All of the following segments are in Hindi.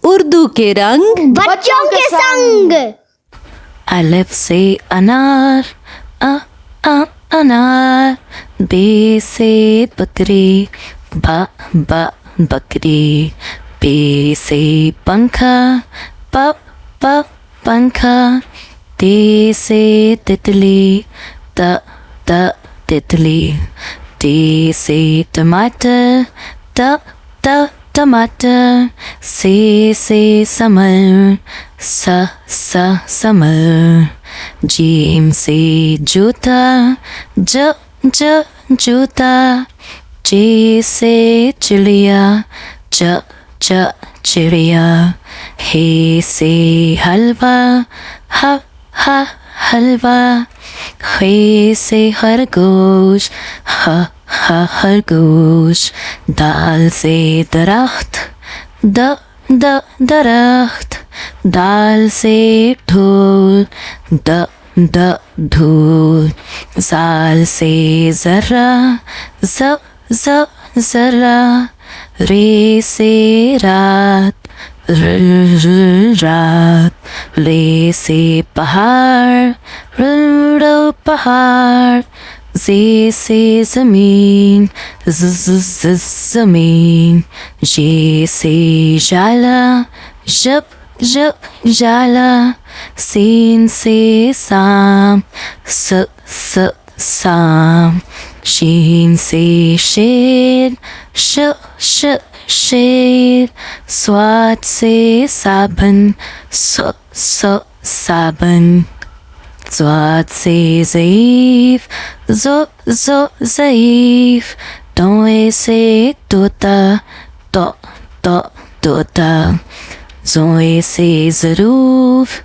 उर्दू के रंग बच्चों के संग। अलिफ से अनार, अनार। बे से बकरी, बकरी। पे से पंखा, पंखा। ते से तितली, तितली। टे से टमाटर, टमाटर। से समर, समर। जीम से जूता, जूता। चे से चिड़िया, चिड़िया। हे से हलवा, हलवा। हे से खरगोश, खरगोश। दाल से दरख्त, दरख्त। दाल से ढोल, ढोल। जाल से जरा, जरा। रे से रात, रात। ले से पहाड़, पहाड़। जे से जमीन, जमीन। जे से जाला, जाला। सीन से शाम, शाम। शीन से शेर, शेर। स्वाद से साबन, साबन। स्वाद से ज़ईफ़, ज़ईफ़। तोए से तोता, तोता। ज़ोए से ज़रूफ़,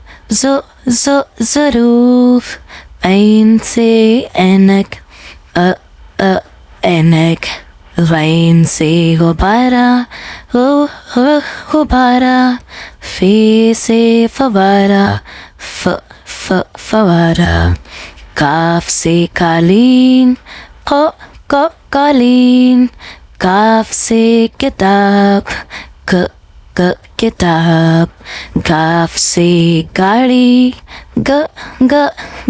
ज़रूफ़। ऐन से ऐनक, ऐनक। गैन से गुब्बारा, गुब्बारा। फे से फवारा, फवारा। काफ से कालीन, कालीन। काफ से किताब, किताब। गाफ से गाड़ी,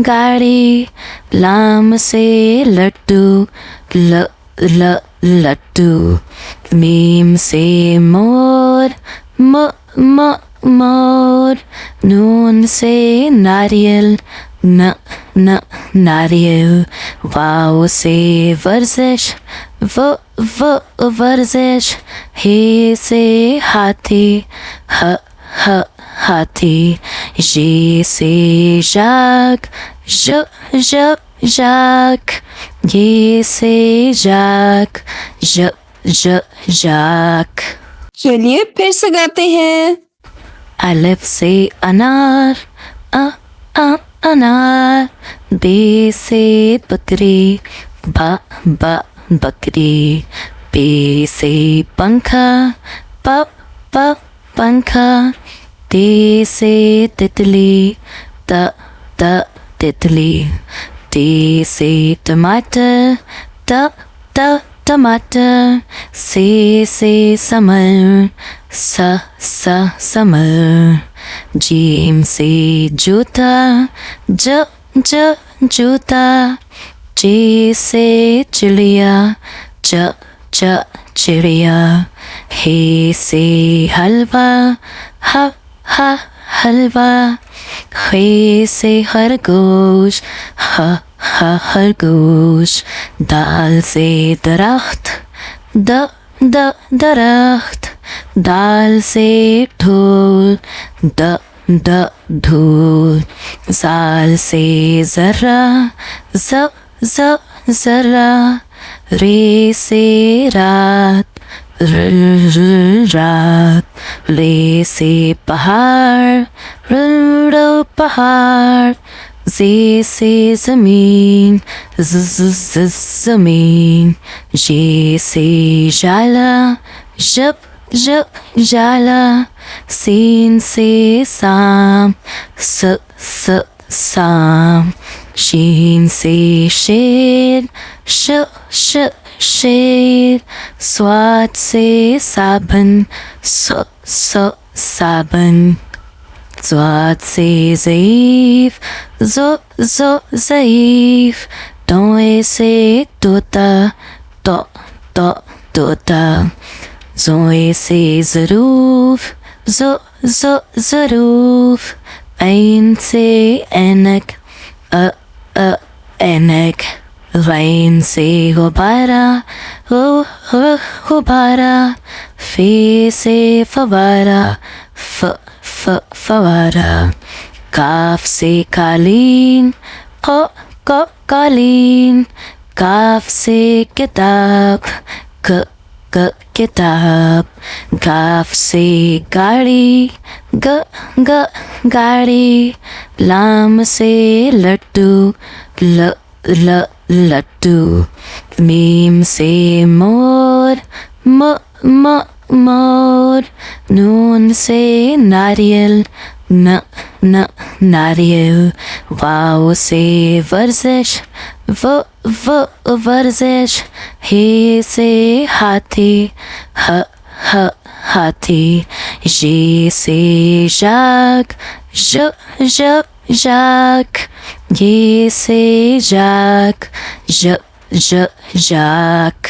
गाड़ी। लाम से लड्डू, लड्डू। मीम से मोर, मोर। नून से नारियल, नारियल। वाव से वर्जिश, वर्जिश। हे से हाथी, हाथी। ये से जाग, जाग। ये से जाग, जाग। चलिए फिर से गाते हैं। अलिफ से अनार, अनार। बे से बकरी, बकरी। पे से पंखा, पंखा। ते से तितली, तितली। टे से टमाटर, टमाटर। से समर, समर। जीम से जूता, जूता। चे से चिड़िया, चिड़िया। हे से हलवा, हलवा। हे से खरगोश, खरगोश। दाल से दरख्त, दरख्त। दाल से ढोल, ढोल। जाल से जरा, जरा। रे से रात, रात। ले से पहाड़, पहाड़। जे से जमीन, जमीन। जे से जाला, जाला। सीन से शाम, शाम। शीन से शेर, शेर, स्वाद से साबन, साबन, स्वाद से ज़ईफ़, ज़ईफ़, तोए से तोता, तोता, ज़ोए से ज़रूफ़, ज़रूफ़, ऐन से ऐनक, ऐनक, गैन से गुब्बारा, गुब्बारा, फे से फवारा, फवारा, काफ से कालीन, कालीन, काफ से किताब, किताब, गाफ से गाड़ी, गाड़ी, लाम से लट्टू, लट्टू, मीम से मोर, मोर, नून से नारियल, नारियल, वाव से वर्जिश, वर्जिश, हे से हाथी, हाथी, ये से जाग, जाग, ये से जाग, जाग।